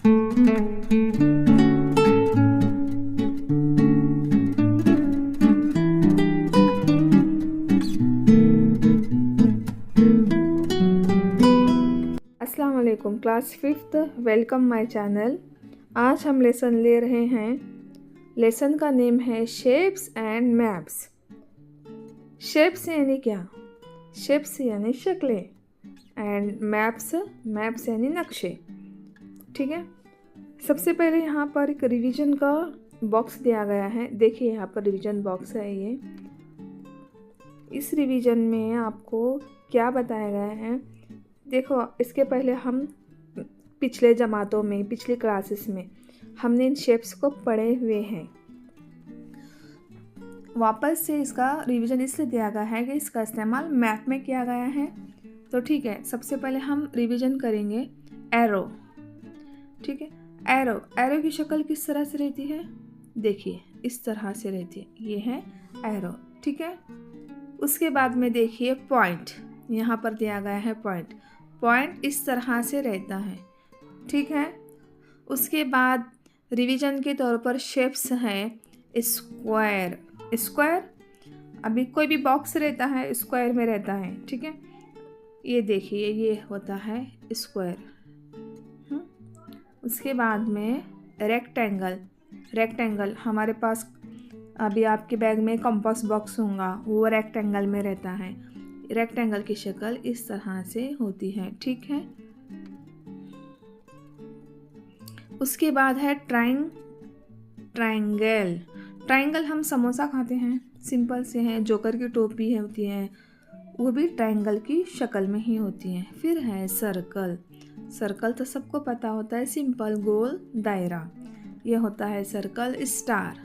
अस्सलाम वालेकुम class 5th, welcome my channel. आज हम लेसन ले रहे हैं। लेसन का नेम है शेप्स एंड मैप्स। शेप्स यानी क्या? शेप्स यानी शक्लें, एंड मैप्स यानी नक्शे। ठीक है, सबसे पहले यहाँ पर एक रिवीजन का बॉक्स दिया गया है। देखिए यहाँ पर रिवीजन बॉक्स है। ये इस रिवीजन में आपको क्या बताया गया है? देखो, इसके पहले हम पिछले जमातों में, पिछली क्लासेस में हमने इन शेप्स को पढ़े हुए हैं। वापस से इसका रिवीजन इसलिए दिया गया है कि इसका इस्तेमाल मैप में किया गया है। तो ठीक है, सबसे पहले हम रिवीजन करेंगे एरो। ठीक है, एरो की शक्ल किस तरह से रहती है? देखिए इस तरह से रहती है, ये है एरो। ठीक है, उसके बाद में देखिए पॉइंट, यहाँ पर दिया गया है पॉइंट इस तरह से रहता है। ठीक है, उसके बाद रिवीजन के तौर पर शेप्स हैं स्क्वायर। अभी कोई भी बॉक्स रहता है स्क्वायर में रहता है। ठीक है, ये देखिए ये होता है स्क्वायर। उसके बाद में रेक्टेंगल हमारे पास अभी आपके बैग में कंपास बॉक्स होगा, वो रेक्टेंगल में रहता है। रेक्टेंगल की शक्ल इस तरह से होती है। ठीक है, उसके बाद है ट्रायंगल हम समोसा खाते हैं, सिंपल से हैं। जोकर की टोपी होती है, वो भी ट्रायंगल की शक्ल में ही होती है। फिर है सर्कल तो सबको पता होता है, सिंपल गोल दायरा, ये होता है सर्कल। स्टार,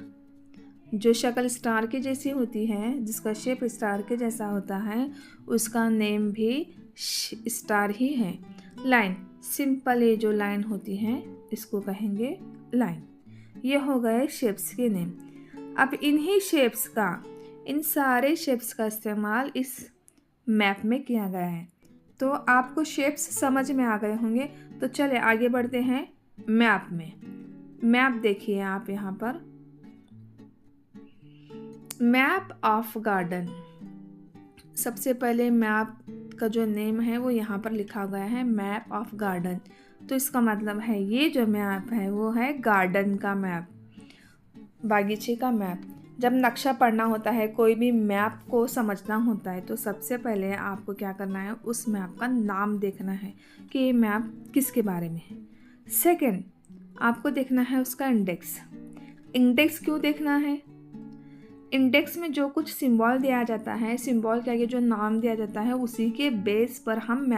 जो शक्ल स्टार के जैसी होती है, जिसका शेप स्टार के जैसा होता है, उसका नेम भी स्टार ही है। लाइन, सिंपल ये जो लाइन होती है इसको कहेंगे लाइन। ये हो गए शेप्स के नेम। अब इन सारे शेप्स का इस्तेमाल इस मैप में किया गया है। तो आपको शेप्स समझ में आ गए होंगे। तो चले आगे बढ़ते हैं मैप में। मैप देखिए आप यहाँ पर, मैप ऑफ गार्डन। सबसे पहले मैप का जो नेम है वो यहाँ पर लिखा गया है, मैप ऑफ गार्डन। तो इसका मतलब है ये जो मैप है वो है गार्डन का मैप, बागीचे का मैप। जब नक्शा पढ़ना होता है, कोई भी मैप को समझना होता है, तो सबसे पहले आपको क्या करना है, उस मैप का नाम देखना है कि ये मैप किसके बारे में है। सेकंड, आपको देखना है उसका इंडेक्स क्यों देखना है? इंडेक्स में जो कुछ सिंबल दिया जाता है, सिंबल के आगे जो नाम दिया जाता है, उसी के बेस पर हम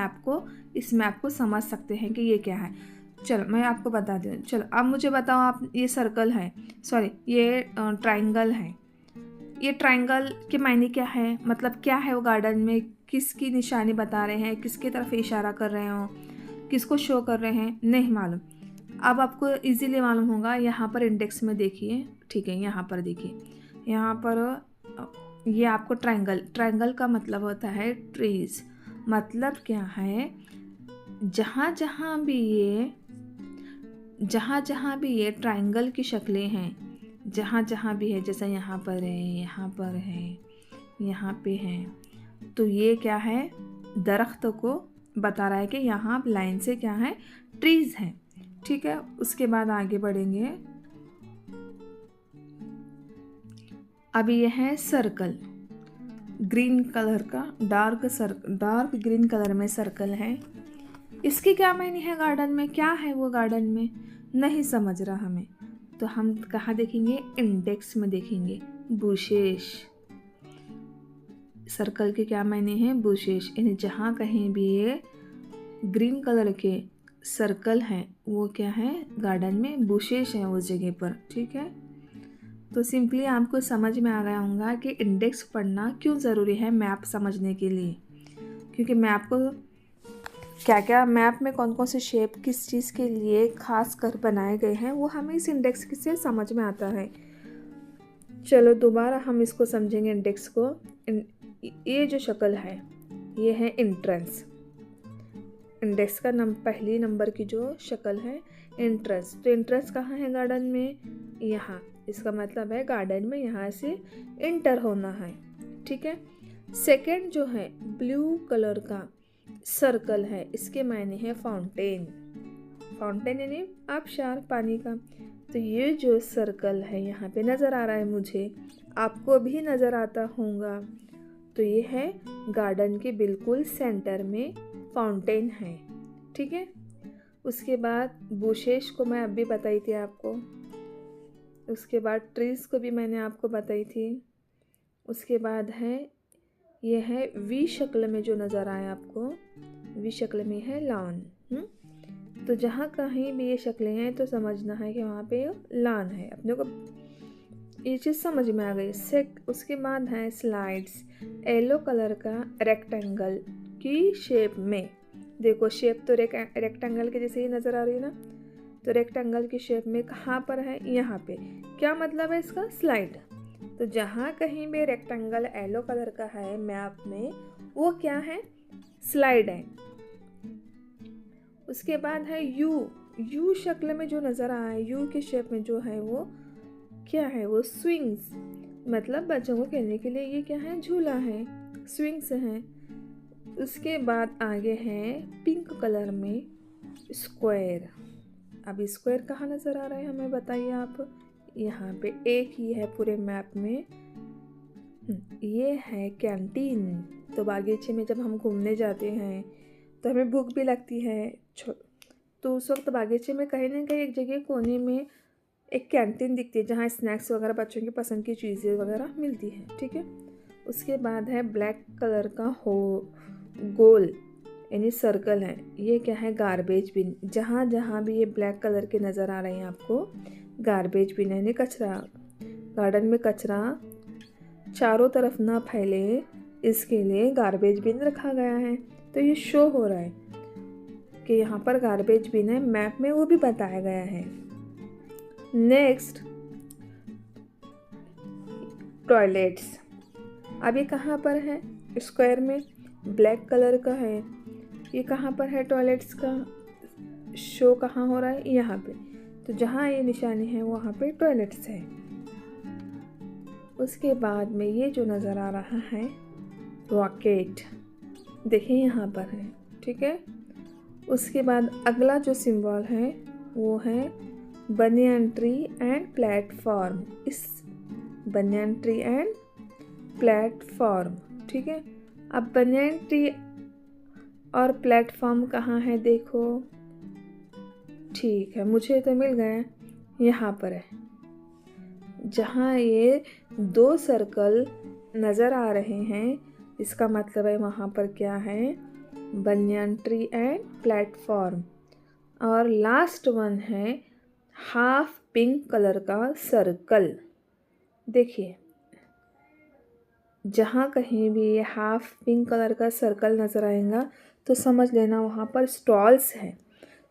इस मैप को समझ सकते हैं कि ये क्या है। चलो मैं आपको बता दूँ। चलो अब मुझे बताओ आप, ये सर्कल है, सॉरी ये ट्रायंगल है। ये ट्रायंगल के मायने क्या है, मतलब क्या है वो गार्डन में, किसकी निशानी बता रहे हैं, किसकी तरफ इशारा कर रहे हो, किसको शो कर रहे हैं, नहीं मालूम। अब आपको इजीली मालूम होगा, यहाँ पर इंडेक्स में देखिए। ठीक है, यहाँ पर देखिए, यहाँ पर ये आपको ट्रायंगल का मतलब होता है ट्रीज। मतलब क्या है, जहाँ जहाँ भी ये ट्रायंगल की शक्लें हैं, जहाँ भी है, जैसे यहाँ पर है, यहाँ पर है, यहाँ पे है, तो ये क्या है, दरख्त को बता रहा है कि यहाँ लाइन से क्या है, ट्रीज हैं। ठीक है, उसके बाद आगे बढ़ेंगे। अभी यह है सर्कल, ग्रीन कलर का, डार्क ग्रीन कलर में सर्कल है। इसके क्या मायने है गार्डन में, क्या है वो गार्डन में, नहीं समझ रहा हमें, तो हम कहाँ देखेंगे, इंडेक्स में देखेंगे। बुशेस, सर्कल के क्या मायने हैं, बुशेस, यानी जहाँ कहीं भी ये ग्रीन कलर के सर्कल हैं, वो क्या है, गार्डन में बुशेस हैं उस जगह पर। ठीक है, तो सिंपली आपको समझ में आ गया होगा कि इंडेक्स पढ़ना क्यों ज़रूरी है मैप समझने के लिए। क्योंकि मैप को क्या मैप में कौन कौन से शेप किस चीज़ के लिए खास कर बनाए गए हैं, वो हमें इस इंडेक्स से समझ में आता है। चलो दोबारा हम इसको समझेंगे इंडेक्स को। ये जो शक्ल है ये है एंट्रेंस। इंडेक्स का पहली नंबर की जो शक्ल है एंट्रेंस। तो एंट्रेंस कहाँ है गार्डन में? यहाँ। इसका मतलब है गार्डन में यहाँ से एंटर होना है, ठीक है। सेकंड जो है ब्लू कलर का सर्कल है, इसके मायने है फाउंटेन। फाउंटेन यानी आबशार, पानी का। तो ये जो सर्कल है यहाँ पे नज़र आ रहा है मुझे, आपको भी नज़र आता होगा। तो ये है गार्डन के बिल्कुल सेंटर में फाउंटेन है, ठीक है। उसके बाद बुशेस को मैं अभी बताई थी आपको। उसके बाद ट्रीज़ को भी मैंने आपको बताई थी। उसके बाद है ये है वी शक्ल में जो नज़र आया आपको, वी शक्ल में है लॉन। तो जहाँ कहीं भी ये शक्लें हैं तो समझना है कि वहाँ पे लॉन है। अपने को ये चीज़ समझ में आ गई। उसके बाद है स्लाइड्स, येलो कलर का रेक्टेंगल की शेप में। देखो शेप तो रेक्टेंगल के जैसे ही नज़र आ रही है ना। तो रेक्टेंगल की शेप में कहाँ पर है? यहाँ पे। क्या मतलब है इसका? स्लाइड। तो जहाँ कहीं भी रेक्टेंगल येलो कलर का है मैप में, वो क्या है? स्लाइड है। उसके बाद है यू शक्ल में जो नज़र आ रहा है, यू के शेप में जो है वो क्या है? वो स्विंग्स, मतलब बच्चों को खेलने के लिए ये क्या है? झूला है, स्विंग्स हैं। उसके बाद आगे है पिंक कलर में स्क्वायर। अब स्क्वायर कहाँ नज़र आ रहा है हमें बताइए आप? यहाँ पे एक ही है पूरे मैप में, ये है कैंटीन। तो बागीचे में जब हम घूमने जाते हैं तो हमें भूख भी लगती है, तो उस वक्त बागीचे में कहीं ना कहीं एक जगह कोने में एक कैंटीन दिखती है जहाँ स्नैक्स वगैरह बच्चों की पसंद की चीज़ें वगैरह मिलती हैं, ठीक है। उसके बाद है ब्लैक कलर का गोल यानी सर्कल है, ये क्या है? Garbage bin. जहाँ जहाँ भी ये ब्लैक कलर के नज़र आ रहे हैं आपको, गार्बेज बिन यानी कचरा। गार्डन में कचरा चारों तरफ ना फैले, इसके लिए गार्बेज बिन रखा गया है। तो ये शो हो रहा है कि यहाँ पर गार्बेज बिन है, मैप में वो भी बताया गया है। Next toilets. अब ये कहाँ पर है? स्क्वायर में ब्लैक कलर का है, ये कहाँ पर है? टॉयलेट्स का शो कहाँ हो रहा है? यहाँ पे। तो जहाँ ये निशानी है वहाँ पे टॉयलेट्स है। उसके बाद में ये जो नज़र आ रहा है रॉकेट, देखिए यहाँ पर है, ठीक है। उसके बाद अगला जो सिंबल है वो है बनियन ट्री एंड प्लेटफॉर्म। इस बनियन ट्री एंड प्लेटफॉर्म, ठीक है। अब बनियन ट्री और प्लेटफॉर्म कहाँ है? देखो, ठीक है, मुझे तो मिल गया, यहाँ पर है। जहाँ ये दो सर्कल नज़र आ रहे हैं, इसका मतलब है वहाँ पर क्या है? Banyan tree and platform. और लास्ट वन है हाफ पिंक कलर का सर्कल। देखिए जहाँ कहीं भी ये हाफ पिंक कलर का सर्कल नज़र आएगा तो समझ लेना वहाँ पर स्टॉल्स हैं।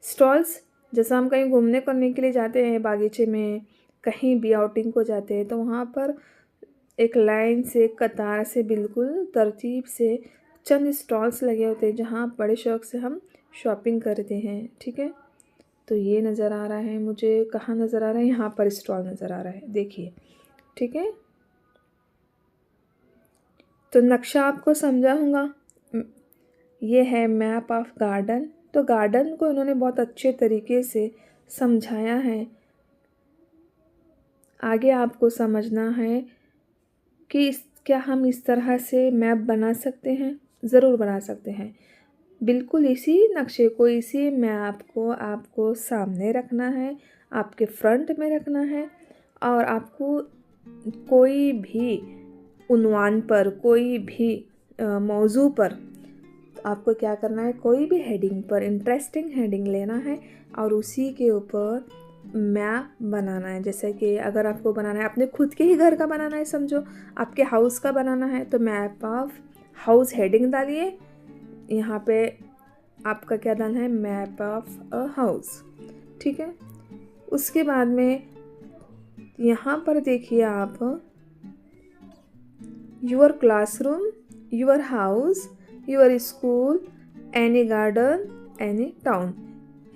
स्टॉल्स जैसा हम कहीं घूमने करने के लिए जाते हैं, बागीचे में कहीं भी आउटिंग को जाते हैं, तो वहाँ पर एक लाइन से, कतार से, बिल्कुल तरतीब से चंद स्टॉल्स लगे होते हैं जहाँ बड़े शौक़ से हम शॉपिंग करते हैं, ठीक है। तो ये नज़र आ रहा है मुझे, कहाँ नज़र आ रहा है? यहाँ पर स्टॉल नज़र आ रहा है, देखिए, ठीक है। तो नक्शा आपको समझा होगा। ये है मैप ऑफ गार्डन। तो गार्डन को इन्होंने बहुत अच्छे तरीके से समझाया है। आगे आपको समझना है कि क्या हम इस तरह से मैप बना सकते हैं? ज़रूर बना सकते हैं। बिल्कुल इसी नक्शे को, इसी मैप को आपको सामने रखना है, आपके फ्रंट में रखना है, और आपको कोई भी उन्वान पर, कोई भी मौजू पर आपको क्या करना है? कोई भी हेडिंग पर इंटरेस्टिंग हेडिंग लेना है और उसी के ऊपर मैप बनाना है। जैसे कि अगर आपको बनाना है अपने खुद के ही घर का बनाना है, समझो आपके हाउस का बनाना है, तो मैप ऑफ हाउस हेडिंग डालिए। यहाँ पे आपका क्या डालना है? मैप ऑफ अ हाउस, ठीक है। उसके बाद में यहाँ पर देखिए आप, your classroom, your house, your school, any garden, any town.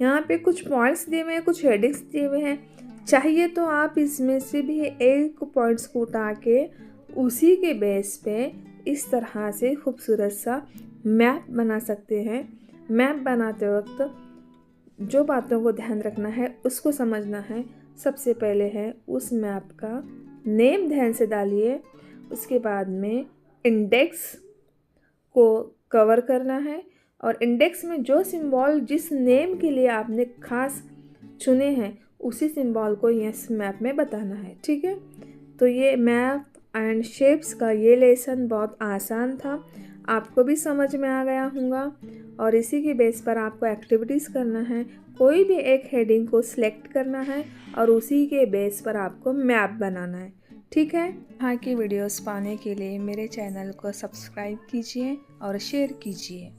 यहाँ पे कुछ पॉइंट्स दिए हुए हैं, कुछ हेडिंग्स दिए हुए हैं। चाहिए तो आप इसमें से भी एक पॉइंट्स को उठा के उसी के बेस पे इस तरह से खूबसूरत सा मैप बना सकते हैं। मैप बनाते वक्त जो बातों को ध्यान रखना है उसको समझना है। सबसे पहले है उस मैप का नेम ध्यान से डालिए, उसके बाद में इंडेक्स को कवर करना है और इंडेक्स में जो सिंबल जिस नेम के लिए आपने खास चुने हैं उसी सिंबल को इस मैप में बताना है। ठीक है, तो ये मैप एंड शेप्स का ये लेसन बहुत आसान था, आपको भी समझ में आ गया होगा। और इसी के बेस पर आपको एक्टिविटीज़ करना है। कोई भी एक हेडिंग को सिलेक्ट करना है और उसी के बेस पर आपको मैप बनाना है। ठीक है, यहाँ की वीडियोस पाने के लिए मेरे चैनल को सब्सक्राइब कीजिए और शेयर कीजिए।